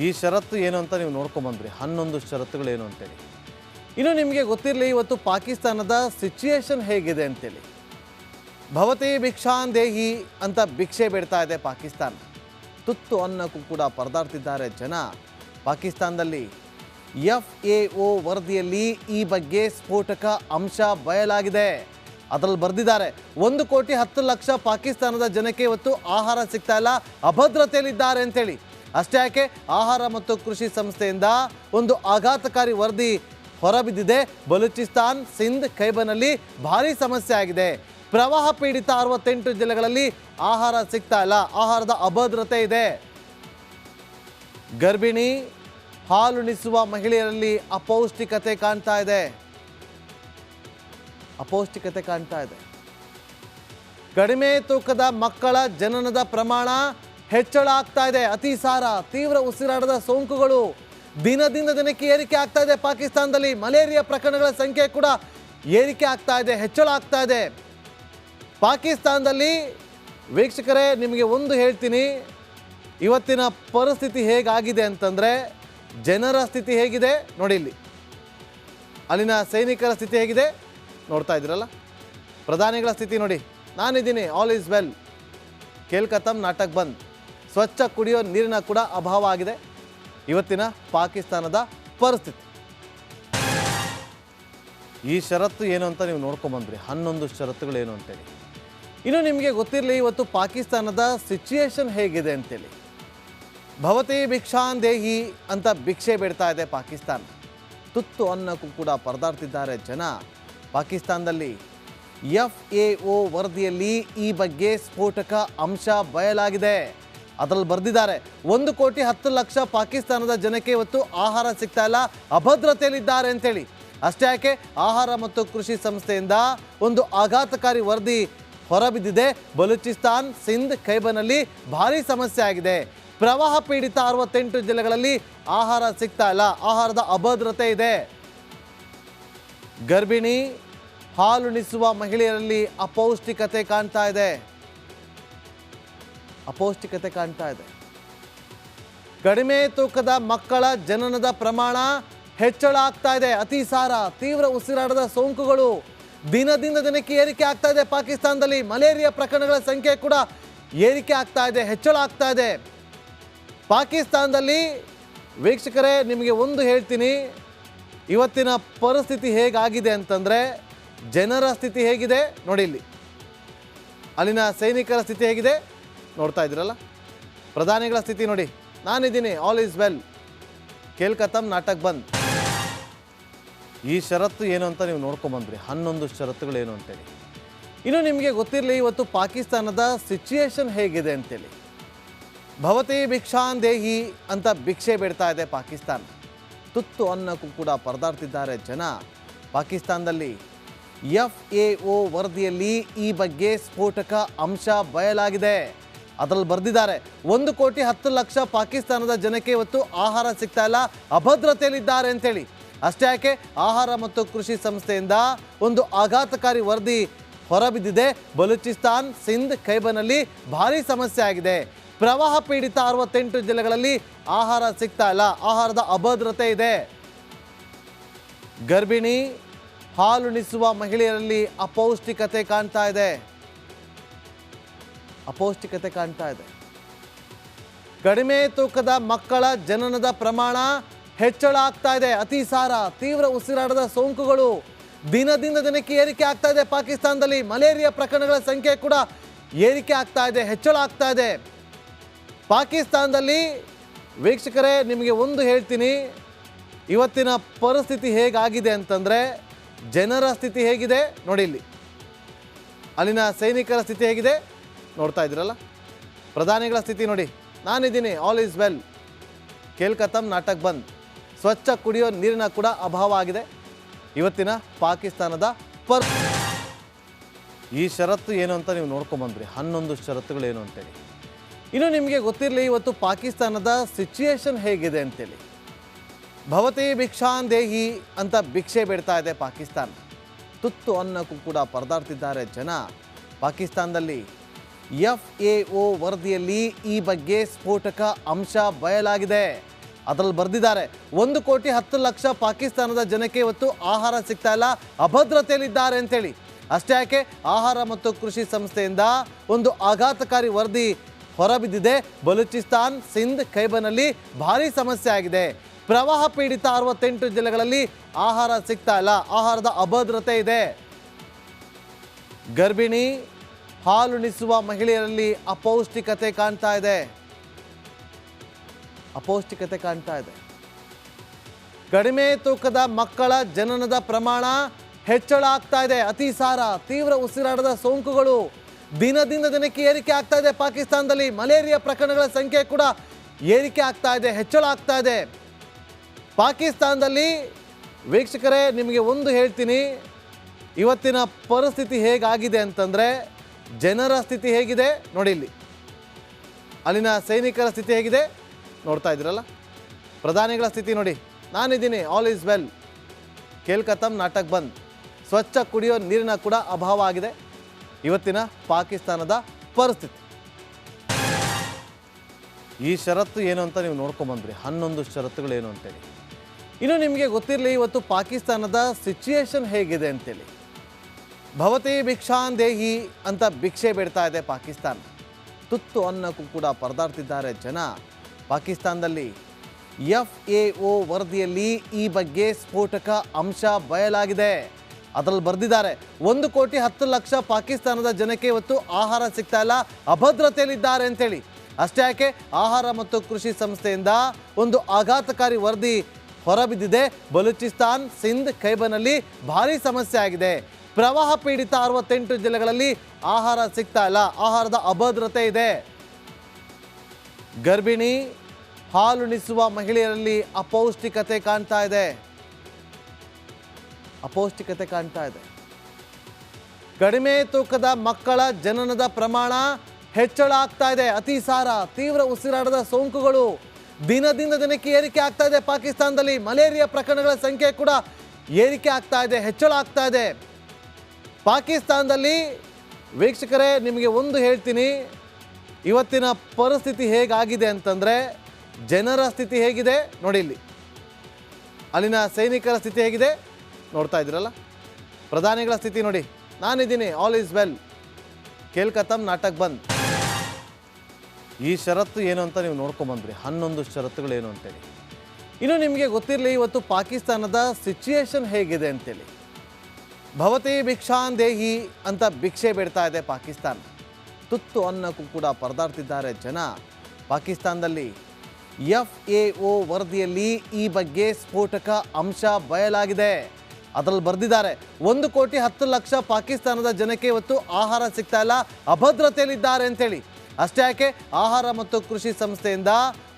ಈ ಷರತ್ತು ಏನು ಅಂತ ನೀವು ನೋಡ್ಕೊಂಬಂದ್ರಿ 11 ಷರತ್ತುಗಳೇನು ಅಂತೇಳಿ. ಇನ್ನು ನಿಮಗೆ ಗೊತ್ತಿರಲಿ ಇವತ್ತು ಪಾಕಿಸ್ತಾನದ ಸಿಚುಯೇಷನ್ ಹೇಗಿದೆ ಅಂತೇಳಿ. ಭವತಿ ಭಿಕ್ಷಾನ್ ದೇಹಿ ಅಂತ ಭಿಕ್ಷೆ ಬೇಡ್ತಾ ಇದೆ ಪಾಕಿಸ್ತಾನ. ತುತ್ತು ಅನ್ನಕ್ಕೂ ಕೂಡ ಪರದಾಡ್ತಿದ್ದಾರೆ ಜನ. ಪಾಕಿಸ್ತಾನದಲ್ಲಿ FAO ವರದಿಯಲ್ಲಿ ಈ ಬಗ್ಗೆ ಸ್ಫೋಟಕ ಅಂಶ ಬಯಲಾಗಿದೆ. ಅದರಲ್ಲಿ ಬರೆದಿದ್ದಾರೆ 1,10,00,000 ಪಾಕಿಸ್ತಾನದ ಜನಕ್ಕೆ ಇವತ್ತು ಆಹಾರ ಸಿಗ್ತಾ ಇಲ್ಲ, ಅಭದ್ರತೆಯಲ್ಲಿದ್ದಾರೆ ಅಂತೇಳಿ. ಅಷ್ಟೇ ಯಾಕೆ, ಆಹಾರ ಮತ್ತು ಕೃಷಿ ಸಂಸ್ಥೆಯಿಂದ ಒಂದು ಆಘಾತಕಾರಿ ವರದಿ ಹೊರಬಿದ್ದಿದೆ. ಬಲೂಚಿಸ್ತಾನ್, ಸಿಂಧ್, ಖೈಬರ್ನಲ್ಲಿ ಭಾರೀ ಸಮಸ್ಯೆ ಆಗಿದೆ. ಪ್ರವಾಹ ಪೀಡಿತ 68 ಜಿಲ್ಲೆಗಳಲ್ಲಿ ಆಹಾರ ಸಿಗ್ತಾ ಇಲ್ಲ, ಆಹಾರದ ಅಭದ್ರತೆ ಇದೆ. ಗರ್ಭಿಣಿ, ಹಾಲುಣಿಸುವ ಮಹಿಳೆಯರಲ್ಲಿ ಅಪೌಷ್ಟಿಕತೆ ಕಾಣ್ತಾ ಇದೆ. ಕಡಿಮೆ ತೂಕದ ಮಕ್ಕಳ ಜನನದ ಪ್ರಮಾಣ ಹೆಚ್ಚಳ ಆಗ್ತಾ ಇದೆ. ಅತಿಸಾರ, ತೀವ್ರ ಉಸಿರಾಟದ ಸೋಂಕುಗಳು ದಿನದಿಂದ ದಿನಕ್ಕೆ ಏರಿಕೆ ಆಗ್ತಾ ಇದೆ. ಪಾಕಿಸ್ತಾನದಲ್ಲಿ ಮಲೇರಿಯಾ ಪ್ರಕರಣಗಳ ಸಂಖ್ಯೆ ಕೂಡ ಏರಿಕೆ ಆಗ್ತಾ ಇದೆ, ಹೆಚ್ಚಳ ಆಗ್ತಾ ಇದೆ. ಪಾಕಿಸ್ತಾನದಲ್ಲಿ ವೀಕ್ಷಕರೇ, ನಿಮಗೆ ಒಂದು ಹೇಳ್ತೀನಿ, ಇವತ್ತಿನ ಪರಿಸ್ಥಿತಿ ಹೇಗಾಗಿದೆ ಅಂತಂದರೆ, ಜನರ ಸ್ಥಿತಿ ಹೇಗಿದೆ ನೋಡಿ. ಇಲ್ಲಿ ಅಲ್ಲಿನ ಸೈನಿಕರ ಸ್ಥಿತಿ ಹೇಗಿದೆ ನೋಡ್ತಾ ಇದ್ದೀರಲ್ಲ. ಪ್ರಧಾನಿಗಳ ಸ್ಥಿತಿ ನೋಡಿ, ನಾನಿದ್ದೀನಿ, ಆಲ್ ಈಸ್ ವೆಲ್, ಖೇಲ್ ಖತಮ್, ನಾಟಕ ಬಂದ್. ಸ್ವಚ್ಛ ಕುಡಿಯೋ ನೀರಿನ ಕೂಡ ಅಭಾವ ಆಗಿದೆ ಇವತ್ತಿನ ಪಾಕಿಸ್ತಾನದ ಪರಿಸ್ಥಿತಿ. ಈ ಷರತ್ತು ಏನು ಅಂತ ನೀವು ನೋಡ್ಕೊಂಬಂದ್ರಿ 11 ಷರತ್ತುಗಳೇನು ಅಂತೇಳಿ. ಇನ್ನು ನಿಮಗೆ ಗೊತ್ತಿರಲಿ ಇವತ್ತು ಪಾಕಿಸ್ತಾನದ ಸಿಚುಯೇಷನ್ ಹೇಗಿದೆ ಅಂತೇಳಿ. ಭವತಿ ಭಿಕ್ಷಾನ್ ದೇಹಿ ಅಂತ ಭಿಕ್ಷೆ ಬೇಡ್ತಾ ಇದೆ ಪಾಕಿಸ್ತಾನ. ತುತ್ತು ಅನ್ನಕ್ಕೂ ಕೂಡ ಪರದಾಡ್ತಿದ್ದಾರೆ ಜನ. ಪಾಕಿಸ್ತಾನದಲ್ಲಿ FAO ವರದಿಯಲ್ಲಿ ಈ ಬಗ್ಗೆ ಸ್ಫೋಟಕ ಅಂಶ ಬಯಲಾಗಿದೆ. ಅದರಲ್ಲಿ ಬರೆದಿದ್ದಾರೆ 1,10,00,000 ಪಾಕಿಸ್ತಾನದ ಜನಕ್ಕೆ ಇವತ್ತು ಆಹಾರ ಸಿಗ್ತಾ ಇಲ್ಲ, ಅಭದ್ರತೆಯಲ್ಲಿದ್ದಾರೆ ಅಂತೇಳಿ. ಅಷ್ಟೇ ಯಾಕೆ, ಆಹಾರ ಮತ್ತು ಕೃಷಿ ಸಂಸ್ಥೆಯಿಂದ ಒಂದು ಆಘಾತಕಾರಿ ವರದಿ ಹೊರಬಿದ್ದಿದೆ. ಬಲೂಚಿಸ್ತಾನ್, ಸಿಂಧ್, ಖೈಬರ್ನಲ್ಲಿ ಭಾರೀ ಸಮಸ್ಯೆ ಆಗಿದೆ. ಪ್ರವಾಹ ಪೀಡಿತ 68 ಜಿಲ್ಲೆಗಳಲ್ಲಿ ಆಹಾರ ಸಿಗ್ತಾ ಇಲ್ಲ, ಆಹಾರದ ಅಭದ್ರತೆ ಇದೆ. ಗರ್ಭಿಣಿ, ಹಾಲುಣಿಸುವ ಮಹಿಳೆಯರಲ್ಲಿ ಅಪೌಷ್ಟಿಕತೆ ಕಾಣ್ತಾ ಇದೆ. ಕಡಿಮೆ ತೂಕದ ಮಕ್ಕಳ ಜನನದ ಪ್ರಮಾಣ ಹೆಚ್ಚಳ ಆಗ್ತಾ ಇದೆ. ಅತಿಸಾರ, ತೀವ್ರ ಉಸಿರಾಟದ ಸೋಂಕುಗಳು ದಿನದಿಂದ ದಿನಕ್ಕೆ ಏರಿಕೆ ಆಗ್ತಾ ಇದೆ. ಪಾಕಿಸ್ತಾನದಲ್ಲಿ ಮಲೇರಿಯಾ ಪ್ರಕರಣಗಳ ಸಂಖ್ಯೆ ಕೂಡ ಏರಿಕೆ ಆಗ್ತಾ ಇದೆ, ಹೆಚ್ಚಳ ಆಗ್ತಾ ಇದೆ. ಪಾಕಿಸ್ತಾನದಲ್ಲಿ ವೀಕ್ಷಕರೇ, ನಿಮಗೆ ಒಂದು ಹೇಳ್ತೀನಿ, ಇವತ್ತಿನ ಪರಿಸ್ಥಿತಿ ಹೇಗಾಗಿದೆ ಅಂತಂದರೆ, ಜನರ ಸ್ಥಿತಿ ಹೇಗಿದೆ ನೋಡಿ. ಇಲ್ಲಿ ಅಲ್ಲಿನ ಸೈನಿಕರ ಸ್ಥಿತಿ ಹೇಗಿದೆ ನೋಡ್ತಾ ಇದ್ದೀರಲ್ಲ. ಪ್ರಧಾನಿಗಳ ಸ್ಥಿತಿ ನೋಡಿ, ನಾನಿದ್ದೀನಿ, ಆಲ್ ಈಸ್ ವೆಲ್, ಖೇಲ್ ಖತಮ್, ನಾಟಕ ಬಂದ್. ಈ ಷರತ್ತು ಏನು ಅಂತ ನೀವು ನೋಡ್ಕೊಂಬಂದ್ರಿ 11 ಷರತ್ತುಗಳೇನು ಅಂತೇಳಿ. ಇನ್ನು ನಿಮಗೆ ಗೊತ್ತಿರಲಿ ಇವತ್ತು ಪಾಕಿಸ್ತಾನದ ಸಿಚುಯೇಷನ್ ಹೇಗಿದೆ ಅಂತೇಳಿ. ಭವತಿ ಭಿಕ್ಷಾನ್ ದೇಹಿ ಅಂತ ಭಿಕ್ಷೆ ಬೇಡ್ತಾ ಇದೆ ಪಾಕಿಸ್ತಾನ. ತುತ್ತು ಅನ್ನಕ್ಕೂ ಕೂಡ ಪರದಾಡ್ತಿದ್ದಾರೆ ಜನ. ಪಾಕಿಸ್ತಾನದಲ್ಲಿ FAO ವರದಿಯಲ್ಲಿ ಈ ಬಗ್ಗೆ ಸ್ಫೋಟಕ ಅಂಶ ಬಯಲಾಗಿದೆ. ಅದರಲ್ಲಿ ಬರೆದಿದ್ದಾರೆ 1,10,00,000 ಪಾಕಿಸ್ತಾನದ ಜನಕ್ಕೆ ಇವತ್ತು ಆಹಾರ ಸಿಗ್ತಾ ಇಲ್ಲ, ಅಭದ್ರತೆಯಲ್ಲಿದ್ದಾರೆ ಅಂತೇಳಿ. ಅಷ್ಟೇ ಯಾಕೆ, ಆಹಾರ ಮತ್ತು ಕೃಷಿ ಸಂಸ್ಥೆಯಿಂದ ಒಂದು ಆಘಾತಕಾರಿ ವರದಿ ಹೊರಬಿದ್ದಿದೆ. ಬಲೂಚಿಸ್ತಾನ್, ಸಿಂಧ್, ಖೈಬರ್ನಲ್ಲಿ ಭಾರೀ ಸಮಸ್ಯೆ ಆಗಿದೆ. ಪ್ರವಾಹ ಪೀಡಿತ 68 ಜಿಲ್ಲೆಗಳಲ್ಲಿ ಆಹಾರ ಸಿಗ್ತಾ ಇಲ್ಲ, ಆಹಾರದ ಅಭದ್ರತೆ ಇದೆ. ಗರ್ಭಿಣಿ, ಹಾಲುಣಿಸುವ ಮಹಿಳೆಯರಲ್ಲಿ ಅಪೌಷ್ಟಿಕತೆ ಕಾಣ್ತಾ ಇದೆ. ಕಡಿಮೆ ತೂಕದ ಮಕ್ಕಳ ಜನನದ ಪ್ರಮಾಣ ಹೆಚ್ಚಳ ಆಗ್ತಾ ಇದೆ. ಅತಿಸಾರ, ತೀವ್ರ ಉಸಿರಾಟದ ಸೋಂಕುಗಳು ದಿನದಿಂದ ದಿನಕ್ಕೆ ಏರಿಕೆ ಆಗ್ತಾ ಇದೆ. ಪಾಕಿಸ್ತಾನದಲ್ಲಿ ಮಲೇರಿಯಾ ಪ್ರಕರಣಗಳ ಸಂಖ್ಯೆ ಕೂಡ ಏರಿಕೆ ಆಗ್ತಾ ಇದೆ, ಹೆಚ್ಚಳ ಆಗ್ತಾ ಇದೆ. ಪಾಕಿಸ್ತಾನದಲ್ಲಿ ವೀಕ್ಷಕರೇ, ನಿಮಗೆ ಒಂದು ಹೇಳ್ತೀನಿ, ಇವತ್ತಿನ ಪರಿಸ್ಥಿತಿ ಹೇಗಾಗಿದೆ ಅಂತಂದರೆ, ಜನರ ಸ್ಥಿತಿ ಹೇಗಿದೆ ನೋಡಿ. ಇಲ್ಲಿ ಅಲ್ಲಿನ ಸೈನಿಕರ ಸ್ಥಿತಿ ಹೇಗಿದೆ ನೋಡ್ತಾ ಇದ್ದೀರಲ್ಲ. ಪ್ರಧಾನಿಗಳ ಸ್ಥಿತಿ ನೋಡಿ, ನಾನಿದ್ದೀನಿ, ಆಲ್ ಈಸ್ ವೆಲ್, ಖೇಲ್ ಖತಮ್, ನಾಟಕ ಬಂದ್. ಸ್ವಚ್ಛ ಕುಡಿಯೋ ನೀರಿನ ಕೂಡ ಅಭಾವ ಆಗಿದೆ ಇವತ್ತಿನ ಪಾಕಿಸ್ತಾನದ ಈ ಷರತ್ತು ಏನು ಅಂತ ನೀವು ನೋಡ್ಕೊಂಬಂದ್ರಿ 11 ಷರತ್ತುಗಳೇನು ಅಂತೇಳಿ. ಇನ್ನು ನಿಮಗೆ ಗೊತ್ತಿರಲಿ ಇವತ್ತು ಪಾಕಿಸ್ತಾನದ ಸಿಚುಯೇಷನ್ ಹೇಗಿದೆ ಅಂತೇಳಿ. ಭವತಿ ಭಿಕ್ಷಾನ್ ದೇಹಿ ಅಂತ ಭಿಕ್ಷೆ ಬೇಡ್ತಾ ಇದೆ ಪಾಕಿಸ್ತಾನ. ತುತ್ತು ಅನ್ನಕ್ಕೂ ಕೂಡ ಪರದಾಡ್ತಿದ್ದಾರೆ ಜನ. ಪಾಕಿಸ್ತಾನದಲ್ಲಿ FAO ವರದಿಯಲ್ಲಿ ಈ ಬಗ್ಗೆ ಸ್ಫೋಟಕ ಅಂಶ ಬಯಲಾಗಿದೆ. ಅದರಲ್ಲಿ ಬರೆದಿದ್ದಾರೆ 1,10,00,000 ಪಾಕಿಸ್ತಾನದ ಜನಕ್ಕೆ ಇವತ್ತು ಆಹಾರ ಸಿಗ್ತಾ ಇಲ್ಲ, ಅಭದ್ರತೆಯಲ್ಲಿದ್ದಾರೆ ಅಂತೇಳಿ. ಅಷ್ಟೇ ಯಾಕೆ, ಆಹಾರ ಮತ್ತು ಕೃಷಿ ಸಂಸ್ಥೆಯಿಂದ ಒಂದು ಆಘಾತಕಾರಿ ವರದಿ ಹೊರಬಿದ್ದಿದೆ. ಬಲೂಚಿಸ್ತಾನ್, ಸಿಂಧ್, ಖೈಬರ್ನಲ್ಲಿ ಭಾರಿ ಸಮಸ್ಯೆ ಆಗಿದೆ. ಪ್ರವಾಹ ಪೀಡಿತ 68 ಜಿಲ್ಲೆಗಳಲ್ಲಿ ಆಹಾರ ಸಿಗ್ತಾ ಇಲ್ಲ, ಆಹಾರದ ಅಭದ್ರತೆ ಇದೆ. ಗರ್ಭಿಣಿ, ಹಾಲುಣಿಸುವ ಮಹಿಳೆಯರಲ್ಲಿ ಅಪೌಷ್ಟಿಕತೆ ಕಾಣ್ತಾ ಇದೆ. ಕಡಿಮೆ ತೂಕದ ಮಕ್ಕಳ ಜನನದ ಪ್ರಮಾಣ ಹೆಚ್ಚಳ ಆಗ್ತಾ ಇದೆ. ಅತಿಸಾರ, ತೀವ್ರ ಉಸಿರಾಟದ ಸೋಂಕುಗಳು ದಿನದಿಂದ ದಿನಕ್ಕೆ ಏರಿಕೆ ಆಗ್ತಾ ಇದೆ. ಪಾಕಿಸ್ತಾನದಲ್ಲಿ ಮಲೇರಿಯಾ ಪ್ರಕರಣಗಳ ಸಂಖ್ಯೆ ಕೂಡ ಏರಿಕೆ ಆಗ್ತಾ ಇದೆ, ಹೆಚ್ಚಳ ಆಗ್ತಾ ಇದೆ. ಪಾಕಿಸ್ತಾನದಲ್ಲಿ ವೀಕ್ಷಕರೇ, ನಿಮಗೆ ಒಂದು ಹೇಳ್ತೀನಿ, ಇವತ್ತಿನ ಪರಿಸ್ಥಿತಿ ಹೇಗಾಗಿದೆ ಅಂತಂದರೆ, ಜನರ ಸ್ಥಿತಿ ಹೇಗಿದೆ ನೋಡಿ ಇಲ್ಲಿ, ಅಲ್ಲಿನ ಸೈನಿಕರ ಸ್ಥಿತಿ ಹೇಗಿದೆ ನೋಡ್ತಾ ಇದ್ದೀರಲ್ಲ, ಪ್ರಧಾನಿಗಳ ಸ್ಥಿತಿ ನೋಡಿ. ನಾನಿದ್ದೀನಿ, ಆಲ್ ಈಸ್ ವೆಲ್, ಖೇಲ್ ಖತಮ್, ನಾಟಕ್ ಬಂದ್. ಸ್ವಚ್ಛ ಕುಡಿಯೋ ನೀರಿನ ಕೂಡ ಅಭಾವ ಆಗಿದೆ ಇವತ್ತಿನ ಪಾಕಿಸ್ತಾನದ ಪರಿಸ್ಥಿತಿ. ಈ ಷರತ್ತು ಏನು ಅಂತ ನೀವು ನೋಡ್ಕೊಂಬಂದ್ರಿ, 11 ಷರತ್ತುಗಳು ಏನು ಅಂತೇಳಿ. ಇನ್ನು ನಿಮಗೆ ಗೊತ್ತಿರಲಿ ಇವತ್ತು ಪಾಕಿಸ್ತಾನದ ಸಿಚುಯೇಷನ್ ಹೇಗಿದೆ ಅಂತೇಳಿ. ಭವತಿ ಭಿಕ್ಷಾನ್ ದೇಹಿ ಅಂತ ಭಿಕ್ಷೆ ಬೇಡ್ತಾ ಇದೆ ಪಾಕಿಸ್ತಾನ. ತುತ್ತು ಅನ್ನಕ್ಕೂ ಕೂಡ ಪರದಾಡ್ತಿದ್ದಾರೆ ಜನ ಪಾಕಿಸ್ತಾನದಲ್ಲಿ. FAO ವರದಿಯಲ್ಲಿ ಈ ಬಗ್ಗೆ ಸ್ಫೋಟಕ ಅಂಶ ಬಯಲಾಗಿದೆ. ಅದರಲ್ಲಿ ಬರೆದಿದ್ದಾರೆ 1,10,00,000 ಪಾಕಿಸ್ತಾನದ ಜನಕ್ಕೆ ಇವತ್ತು ಆಹಾರ ಸಿಗ್ತಾ ಇಲ್ಲ, ಅಭದ್ರತೆಯಲ್ಲಿದ್ದಾರೆ ಅಂತೇಳಿ. ಅಷ್ಟೇ ಯಾಕೆ, ಆಹಾರ ಮತ್ತು ಕೃಷಿ ಸಂಸ್ಥೆಯಿಂದ ಒಂದು ಆಘಾತಕಾರಿ ವರದಿ ಹೊರಬಿದ್ದಿದೆ. ಬಲೂಚಿಸ್ತಾನ್, ಸಿಂಧ್, ಖೈಬರ್ನಲ್ಲಿ ಭಾರಿ ಸಮಸ್ಯೆ ಆಗಿದೆ. ಪ್ರವಾಹ ಪೀಡಿತ 68 ಜಿಲ್ಲೆಗಳಲ್ಲಿ ಆಹಾರ ಸಿಗ್ತಾ ಇಲ್ಲ, ಆಹಾರದ ಅಭದ್ರತೆ ಇದೆ. ಗರ್ಭಿಣಿ, ಹಾಲುಣಿಸುವ ಮಹಿಳೆಯರಲ್ಲಿ ಅಪೌಷ್ಟಿಕತೆ ಕಾಣ್ತಾ ಇದೆ. ಕಡಿಮೆ ತೂಕದ ಮಕ್ಕಳ ಜನನದ ಪ್ರಮಾಣ ಹೆಚ್ಚಳ ಆಗ್ತಾ ಇದೆ. ಅತಿಸಾರ, ತೀವ್ರ ಉಸಿರಾಟದ ಸೋಂಕುಗಳು ದಿನದಿಂದ ದಿನಕ್ಕೆ ಏರಿಕೆ ಆಗ್ತಾ ಇದೆ. ಪಾಕಿಸ್ತಾನದಲ್ಲಿ ಮಲೇರಿಯಾ ಪ್ರಕರಣಗಳ ಸಂಖ್ಯೆ ಕೂಡ ಏರಿಕೆ ಆಗ್ತಾ ಇದೆ, ಹೆಚ್ಚಳ ಆಗ್ತಾ ಇದೆ. ಪಾಕಿಸ್ತಾನದಲ್ಲಿ ವೀಕ್ಷಕರೇ, ನಿಮಗೆ ಒಂದು ಹೇಳ್ತೀನಿ, ಇವತ್ತಿನ ಪರಿಸ್ಥಿತಿ ಹೇಗಾಗಿದೆ ಅಂತಂದರೆ, ಜನರ ಸ್ಥಿತಿ ಹೇಗಿದೆ ನೋಡಿ ಇಲ್ಲಿ, ಅಲ್ಲಿನ ಸೈನಿಕರ ಸ್ಥಿತಿ ಹೇಗಿದೆ ನೋಡ್ತಾ ಇದ್ದೀರಲ್ಲ, ಪ್ರಧಾನಿಗಳ ಸ್ಥಿತಿ ನೋಡಿ. ನಾನಿದ್ದೀನಿ, ಆಲ್ ಈಸ್ ವೆಲ್, ಖೇಲ್ ಖತಮ್, ನಾಟಕ್ ಬಂದ್. ಈ ಷರತ್ತು ಏನು ಅಂತ ನೀವು ನೋಡ್ಕೊಂಬಂದ್ರಿ, 11 ಷರತ್ತುಗಳು ಏನು ಅಂತೇಳಿ. ಇನ್ನು ನಿಮಗೆ ಗೊತ್ತಿರಲಿ ಇವತ್ತು ಪಾಕಿಸ್ತಾನದ ಸಿಚುಯೇಷನ್ ಹೇಗಿದೆ ಅಂತೇಳಿ. ಭವತಿ ಭಿಕ್ಷಾನ್ ದೇಹಿ ಅಂತ ಭಿಕ್ಷೆ ಬೇಡ್ತಾ ಇದೆ ಪಾಕಿಸ್ತಾನ. ತುತ್ತು ಅನ್ನಕ್ಕೂ ಕೂಡ ಪರದಾಡ್ತಿದ್ದಾರೆ ಜನ ಪಾಕಿಸ್ತಾನದಲ್ಲಿ. FAO ವರದಿಯಲ್ಲಿ ಈ ಬಗ್ಗೆ ಸ್ಫೋಟಕ ಅಂಶ ಬಯಲಾಗಿದೆ. ಅದರಲ್ಲಿ ಬರೆದಿದ್ದಾರೆ 1,10,00,000 ಪಾಕಿಸ್ತಾನದ ಜನಕ್ಕೆ ಇವತ್ತು ಆಹಾರ ಸಿಗ್ತಾ ಇಲ್ಲ, ಅಭದ್ರತೆಯಲ್ಲಿದ್ದಾರೆ ಅಂತೇಳಿ. ಅಷ್ಟೇ ಯಾಕೆ, ಆಹಾರ ಮತ್ತು ಕೃಷಿ ಸಂಸ್ಥೆಯಿಂದ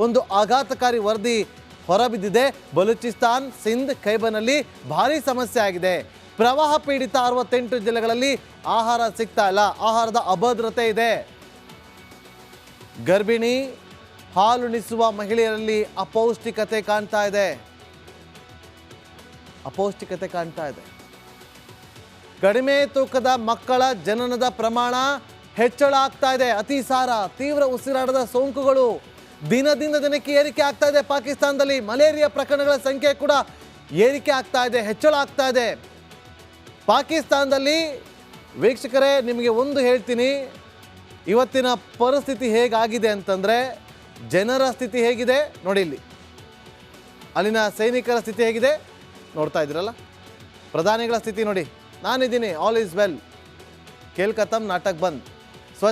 ಒಂದು ಆಘಾತಕಾರಿ ವರದಿ ಹೊರಬಿದ್ದಿದೆ. ಬಲೂಚಿಸ್ತಾನ್, ಸಿಂಧ್, ಖೈಬರ್ನಲ್ಲಿ ಭಾರಿ ಸಮಸ್ಯೆ ಆಗಿದೆ. ಪ್ರವಾಹ ಪೀಡಿತ 68 ಜಿಲ್ಲೆಗಳಲ್ಲಿ ಆಹಾರ ಸಿಗ್ತಾ ಇಲ್ಲ, ಆಹಾರದ ಅಭದ್ರತೆ ಇದೆ. ಗರ್ಭಿಣಿ, ಹಾಲುಣಿಸುವ ಮಹಿಳೆಯರಲ್ಲಿ ಅಪೌಷ್ಟಿಕತೆ ಕಾಣ್ತಾ ಇದೆ. ಕಡಿಮೆ ತೂಕದ ಮಕ್ಕಳ ಜನನದ ಪ್ರಮಾಣ ಹೆಚ್ಚಳ ಆಗ್ತಾ ಇದೆ. ಅತಿಸಾರ, ತೀವ್ರ ಉಸಿರಾಟದ ಸೋಂಕುಗಳು ದಿನದಿಂದ ದಿನಕ್ಕೆ ಏರಿಕೆ ಆಗ್ತಾ ಇದೆ. ಪಾಕಿಸ್ತಾನದಲ್ಲಿ ಮಲೇರಿಯಾ ಪ್ರಕರಣಗಳ ಸಂಖ್ಯೆ ಕೂಡ ಏರಿಕೆ ಆಗ್ತಾ ಇದೆ, ಹೆಚ್ಚಳ ಆಗ್ತಾ ಇದೆ. ಪಾಕಿಸ್ತಾನದಲ್ಲಿ ವೀಕ್ಷಕರೇ, ನಿಮಗೆ ಒಂದು ಹೇಳ್ತೀನಿ, ಇವತ್ತಿನ ಪರಿಸ್ಥಿತಿ ಹೇಗಾಗಿದೆ ಅಂತಂದರೆ, ಜನರ ಸ್ಥಿತಿ ಹೇಗಿದೆ ನೋಡಿ ಇಲ್ಲಿ, ಅಲ್ಲಿನ ಸೈನಿಕರ ಸ್ಥಿತಿ ಹೇಗಿದೆ ನೋಡ್ತಾ ಇದ್ದೀರಲ್ಲ, ಪ್ರಧಾನಿಗಳ ಸ್ಥಿತಿ ನೋಡಿ. ನಾನಿದ್ದೀನಿ, ಆಲ್ ಈಸ್ ವೆಲ್, ಖೇಲ್ ಖತಮ್, ನಾಟಕ್ ಬಂದ್.